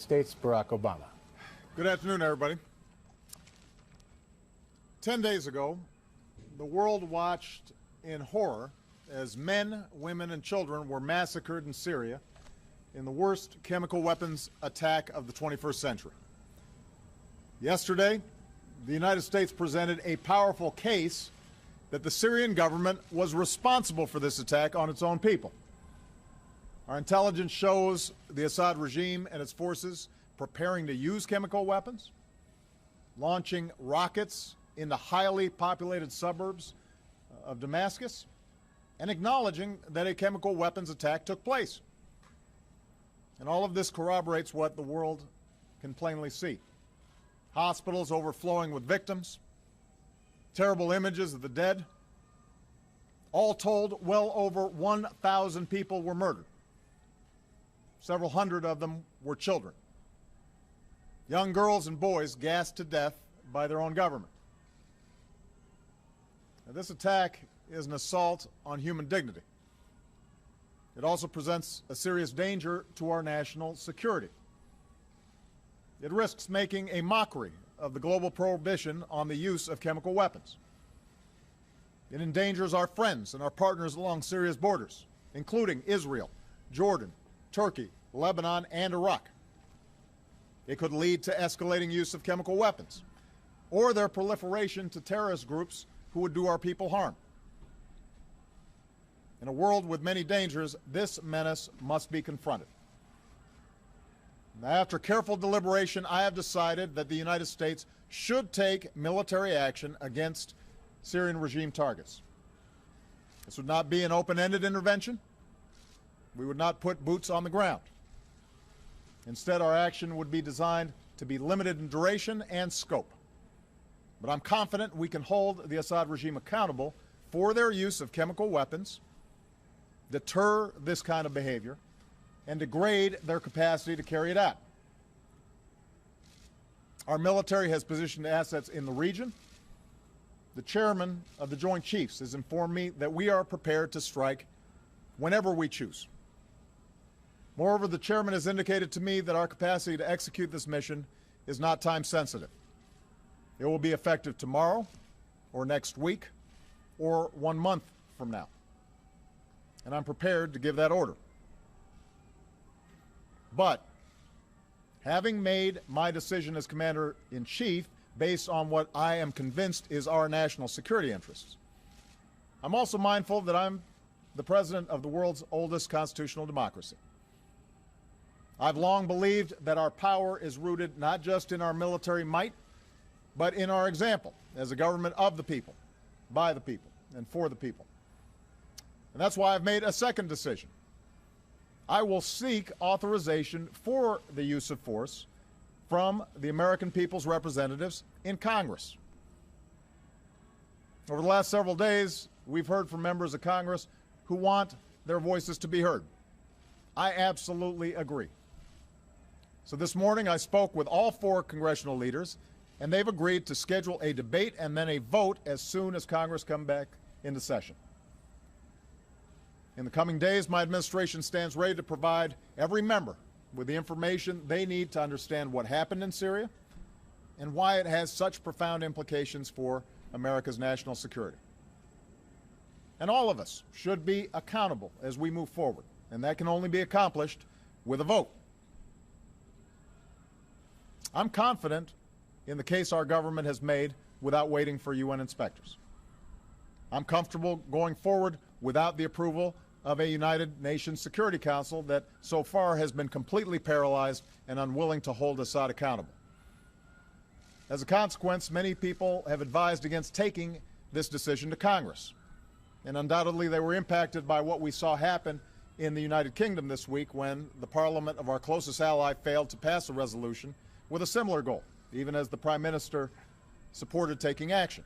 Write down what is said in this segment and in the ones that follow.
States, Barack Obama. Good afternoon, everybody. 10 days ago, the world watched in horror as men, women, and children were massacred in Syria in the worst chemical weapons attack of the 21st century. Yesterday, the United States presented a powerful case that the Syrian government was responsible for this attack on its own people. Our intelligence shows the Assad regime and its forces preparing to use chemical weapons, launching rockets into highly populated suburbs of Damascus, and acknowledging that a chemical weapons attack took place. And all of this corroborates what the world can plainly see. Hospitals overflowing with victims, terrible images of the dead. All told, well over 1,000 people were murdered. Several hundred of them were children. Young girls and boys gassed to death by their own government. Now, this attack is an assault on human dignity. It also presents a serious danger to our national security. It risks making a mockery of the global prohibition on the use of chemical weapons. It endangers our friends and our partners along Syria's borders, including Israel, Jordan, Turkey, Lebanon, and Iraq. It could lead to escalating use of chemical weapons or their proliferation to terrorist groups who would do our people harm. In a world with many dangers, this menace must be confronted. Now, after careful deliberation, I have decided that the United States should take military action against Syrian regime targets. This would not be an open-ended intervention. We would not put boots on the ground. Instead, our action would be designed to be limited in duration and scope. But I'm confident we can hold the Assad regime accountable for their use of chemical weapons, deter this kind of behavior, and degrade their capacity to carry it out. Our military has positioned assets in the region. The chairman of the Joint Chiefs has informed me that we are prepared to strike whenever we choose. Moreover, the chairman has indicated to me that our capacity to execute this mission is not time sensitive. It will be effective tomorrow, or next week, or 1 month from now. And I'm prepared to give that order. But having made my decision as Commander-in-Chief based on what I am convinced is our national security interests, I'm also mindful that I'm the president of the world's oldest constitutional democracy. I've long believed that our power is rooted not just in our military might, but in our example as a government of the people, by the people, and for the people. And that's why I've made a second decision. I will seek authorization for the use of force from the American people's representatives in Congress. Over the last several days, we've heard from members of Congress who want their voices to be heard. I absolutely agree. So this morning I spoke with all 4 congressional leaders, and they've agreed to schedule a debate and then a vote as soon as Congress comes back into session. In the coming days, my administration stands ready to provide every member with the information they need to understand what happened in Syria and why it has such profound implications for America's national security. And all of us should be accountable as we move forward, and that can only be accomplished with a vote. I'm confident in the case our government has made without waiting for UN inspectors. I'm comfortable going forward without the approval of a United Nations Security Council that so far has been completely paralyzed and unwilling to hold Assad accountable. As a consequence, many people have advised against taking this decision to Congress. And undoubtedly they were impacted by what we saw happen in the United Kingdom this week when the parliament of our closest ally failed to pass a resolution with a similar goal, even as the Prime Minister supported taking action.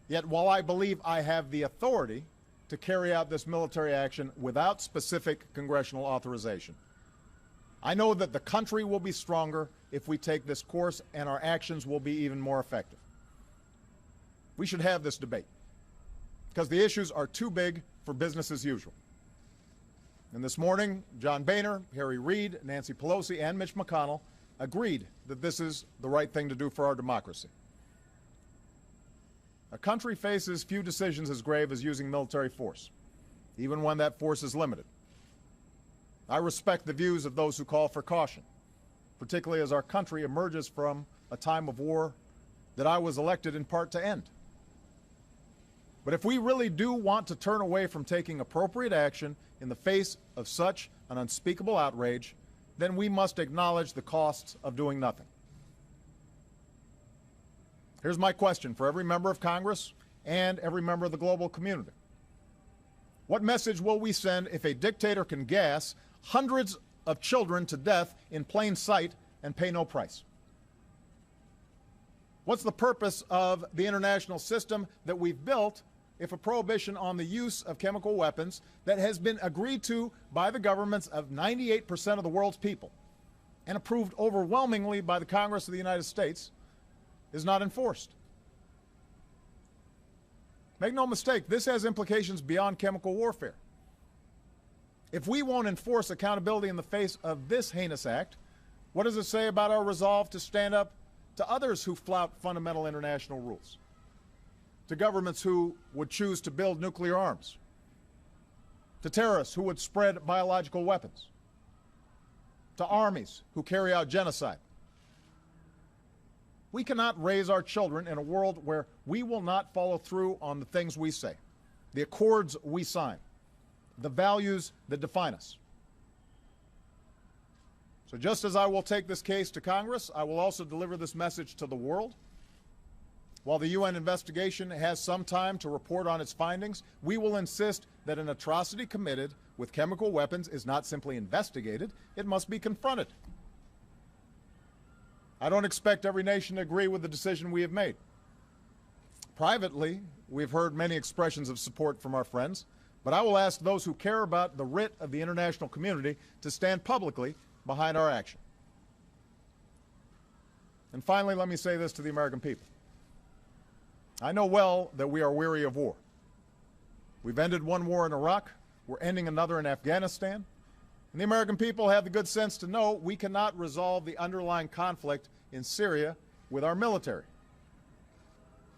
Yet while I believe I have the authority to carry out this military action without specific congressional authorization, I know that the country will be stronger if we take this course, and our actions will be even more effective. We should have this debate because the issues are too big for business as usual. And this morning, John Boehner, Harry Reid, Nancy Pelosi, and Mitch McConnell agreed that this is the right thing to do for our democracy. A country faces few decisions as grave as using military force, even when that force is limited. I respect the views of those who call for caution, particularly as our country emerges from a time of war that I was elected in part to end. But if we really do want to turn away from taking appropriate action in the face of such an unspeakable outrage, then we must acknowledge the costs of doing nothing. Here's my question for every member of Congress and every member of the global community. What message will we send if a dictator can gas hundreds of children to death in plain sight and pay no price? What's the purpose of the international system that we've built if a prohibition on the use of chemical weapons that has been agreed to by the governments of 98% of the world's people and approved overwhelmingly by the Congress of the United States is not enforced? Make no mistake, this has implications beyond chemical warfare. If we won't enforce accountability in the face of this heinous act, what does it say about our resolve to stand up to others who flout fundamental international rules? To governments who would choose to build nuclear arms, to terrorists who would spread biological weapons, to armies who carry out genocide. We cannot raise our children in a world where we will not follow through on the things we say, the accords we sign, the values that define us. So just as I will take this case to Congress, I will also deliver this message to the world. While the UN investigation has some time to report on its findings, we will insist that an atrocity committed with chemical weapons is not simply investigated, it must be confronted. I don't expect every nation to agree with the decision we have made. Privately, we've heard many expressions of support from our friends, but I will ask those who care about the writ of the international community to stand publicly behind our action. And finally, let me say this to the American people. I know well that we are weary of war. We've ended one war in Iraq, we're ending another in Afghanistan, and the American people have the good sense to know we cannot resolve the underlying conflict in Syria with our military.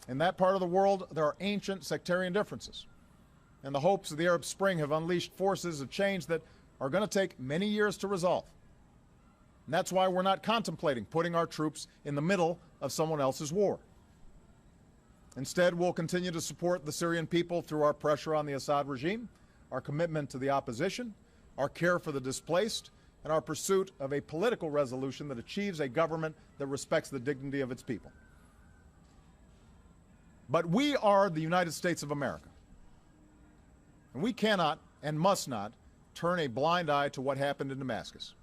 In that part of the world, there are ancient sectarian differences, and the hopes of the Arab Spring have unleashed forces of change that are going to take many years to resolve. And that's why we're not contemplating putting our troops in the middle of someone else's war. Instead, we'll continue to support the Syrian people through our pressure on the Assad regime, our commitment to the opposition, our care for the displaced, and our pursuit of a political resolution that achieves a government that respects the dignity of its people. But we are the United States of America, and we cannot and must not turn a blind eye to what happened in Damascus.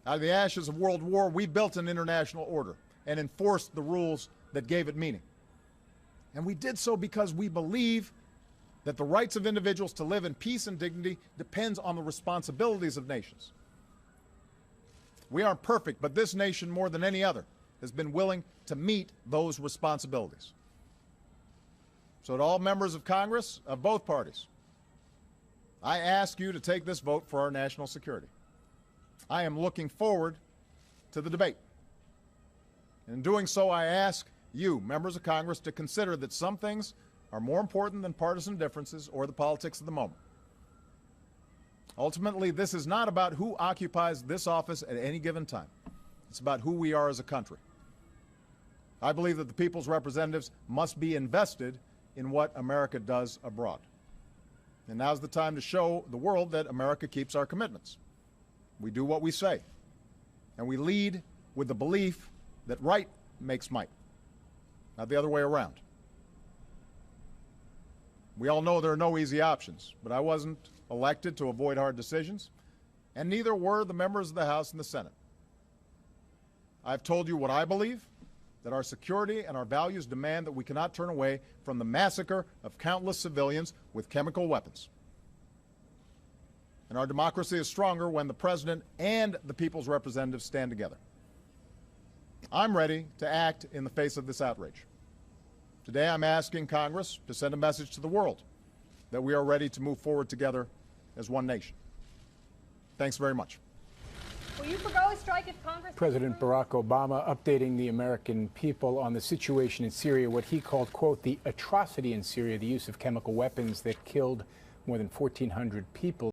Out of the ashes of World War, we built an international order and enforced the rules that gave it meaning. And we did so because we believe that the rights of individuals to live in peace and dignity depends on the responsibilities of nations. We aren't perfect, but this nation, more than any other, has been willing to meet those responsibilities. So to all members of Congress, of both parties, I ask you to take this vote for our national security. I am looking forward to the debate. In doing so, I ask you, members of Congress, to consider that some things are more important than partisan differences or the politics of the moment. Ultimately, this is not about who occupies this office at any given time. It's about who we are as a country. I believe that the people's representatives must be invested in what America does abroad. And now's the time to show the world that America keeps our commitments. We do what we say, and we lead with the belief that right makes might, not the other way around. We all know there are no easy options, but I wasn't elected to avoid hard decisions, and neither were the members of the House and the Senate. I've told you what I believe, that our security and our values demand that we cannot turn away from the massacre of countless civilians with chemical weapons. And our democracy is stronger when the President and the people's representatives stand together. I'm ready to act in the face of this outrage. Today I'm asking Congress to send a message to the world that we are ready to move forward together as one nation. Thanks very much. Will you forgo a strike if Congress... President Barack Obama updating the American people on the situation in Syria, what he called, quote, the atrocity in Syria, the use of chemical weapons that killed more than 1,400 people.